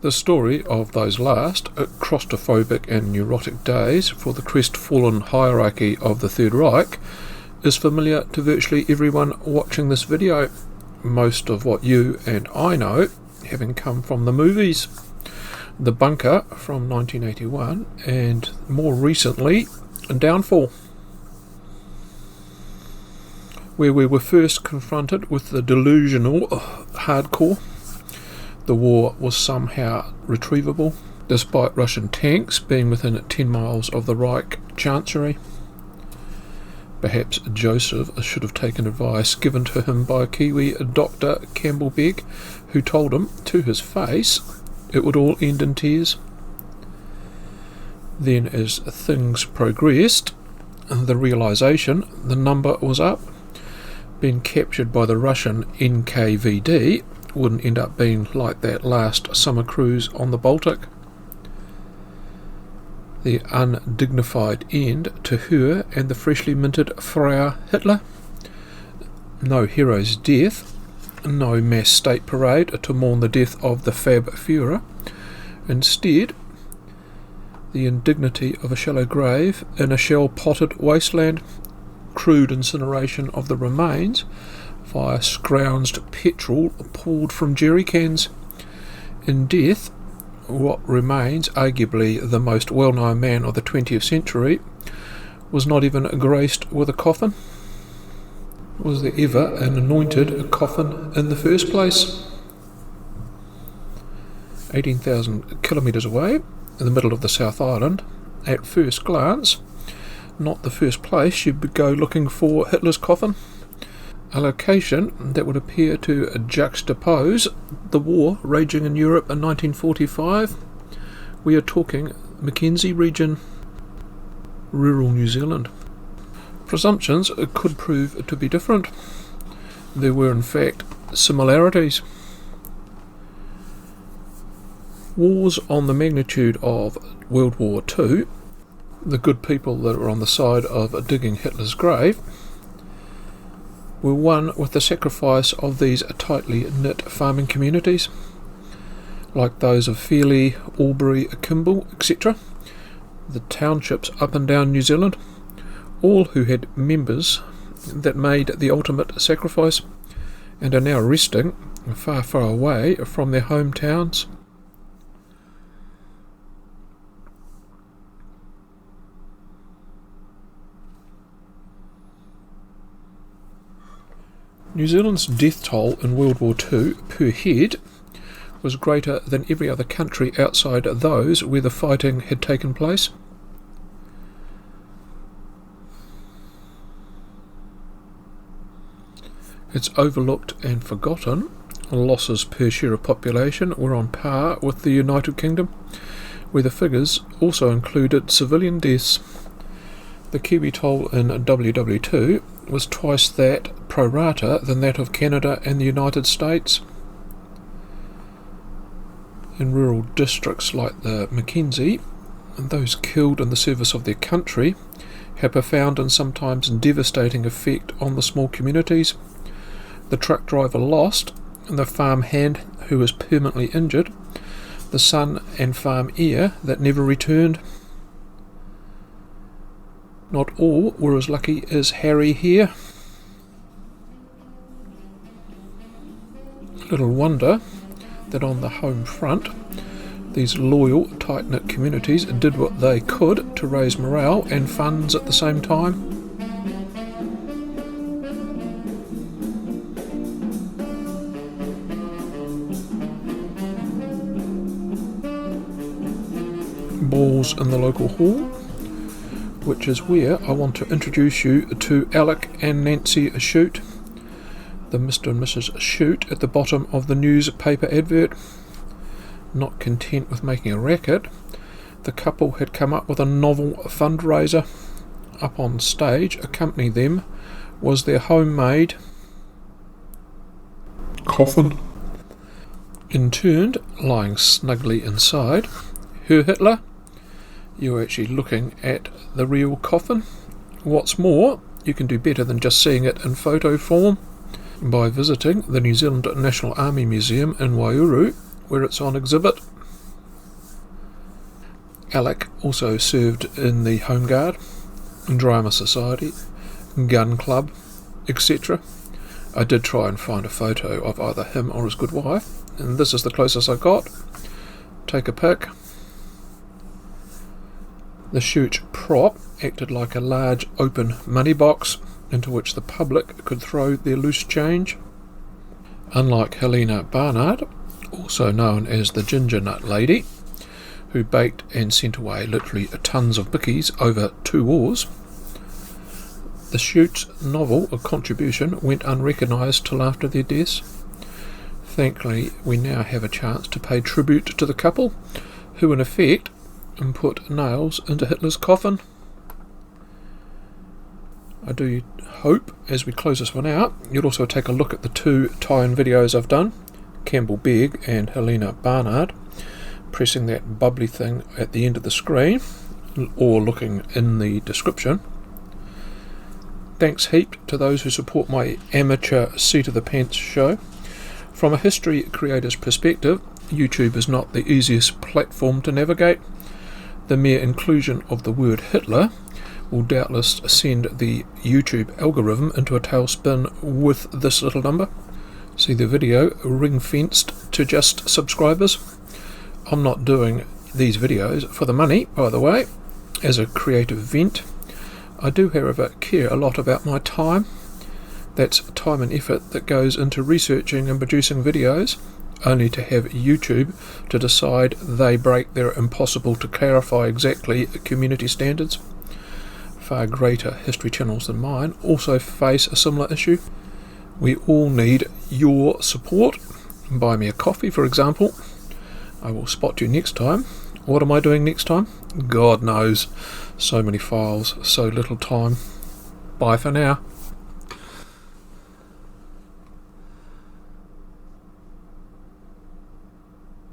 The story of those last claustrophobic and neurotic days for the crestfallen hierarchy of the Third Reich is familiar to virtually everyone watching this video. Most of what you and I know having come from the movies. The Bunker from 1981 and more recently Downfall, where we were first confronted with the delusional hardcore. The war was somehow retrievable, despite Russian tanks being within 10 miles of the Reich Chancery. Perhaps Joseph should have taken advice given to him by Kiwi Dr. Campbell Begg, who told him to his face it would all end in tears. Then, as things progressed, the realisation the number was up. Being captured by the Russian NKVD wouldn't end up being like that last summer cruise on the Baltic. The undignified end to her and the freshly minted Frau Hitler. No hero's death, no mass state parade to mourn the death of the Fab Führer. Instead, the indignity of a shallow grave in a shell-potted wasteland, crude incineration of the remains via scrounged petrol poured from jerry cans. In death, what remains arguably the most well-known man of the 20th century was not even graced with a coffin. Was there ever an anointed coffin in the first place? 18,000 kilometres away, in the middle of the South Island, at first glance, not the first place you'd go looking for Hitler's coffin. A location that would appear to juxtapose the war raging in Europe in 1945. We are talking Mackenzie region, rural New Zealand. Presumptions could prove to be different. There were in fact similarities. Wars on the magnitude of World War II, the good people that were on the side of digging Hitler's grave, were won with the sacrifice of these tightly knit farming communities, like those of Fairlie, Albury, Campbell, etc., the townships up and down New Zealand, all who had members that made the ultimate sacrifice and are now resting far, far away from their hometowns. New Zealand's death toll in World War II per head was greater than every other country outside those where the fighting had taken place. It's overlooked and forgotten losses per share of population were on par with the United Kingdom, where the figures also included civilian deaths. The Kiwi toll in WW2 was twice that pro rata than that of Canada and the United States. In rural districts like the Mackenzie, those killed in the service of their country had a profound and sometimes devastating effect on the small communities. The truck driver lost, the farm hand who was permanently injured, the son and farm heir that never returned. Not all were as lucky as Harry here. Little wonder that on the home front, these loyal, tight-knit communities did what they could to raise morale and funds at the same time. Balls in the local hall, which is where I want to introduce you to Alec and Nancy Shute, the Mr. and Mrs. Shute at the bottom of the newspaper advert. Not content with making a racket, the couple had come up with a novel fundraiser. Up on stage, accompanying them, was their homemade coffin. Interned, lying snugly inside, her Hitler. You're actually looking at the real coffin. What's more, you can do better than just seeing it in photo form by visiting the New Zealand National Army Museum in Waiouru, where it's on exhibit. Alec also served in the Home Guard, Drama Society, Gun Club, etc. I did try and find a photo of either him or his good wife, and this is the closest I got. Take a pic. The Shute prop acted like a large open money box into which the public could throw their loose change. Unlike Helena Barnard, also known as the Ginger Nut Lady, who baked and sent away literally tons of bickies over 2 wars, the Shute's novel or contribution went unrecognised till after their deaths. Thankfully, we now have a chance to pay tribute to the couple, who in effect put nails into Hitler's coffin. I do hope, as we close this one out, you'll also take a look at the 2 tie-in videos I've done, Campbell Begg and Helena Barnard, pressing that bubbly thing at the end of the screen, or looking in the description. Thanks heap to those who support my amateur seat of the pants show. From a history creator's perspective, YouTube is not the easiest platform to navigate. The mere inclusion of the word Hitler will doubtless send the YouTube algorithm into a tailspin with this little number. See the video ring-fenced to just subscribers. I'm not doing these videos for the money, by the way, as a creative vent. I do, however, care a lot about my time. That's time and effort that goes into researching and producing videos, only to have YouTube to decide they break their impossible to clarify exactly community standards. Far greater history channels than mine also face a similar issue. We all need your support. Buy me a coffee, for example. I will spot you next time. What am I doing next time? God knows. So many files, so little time. Bye for now.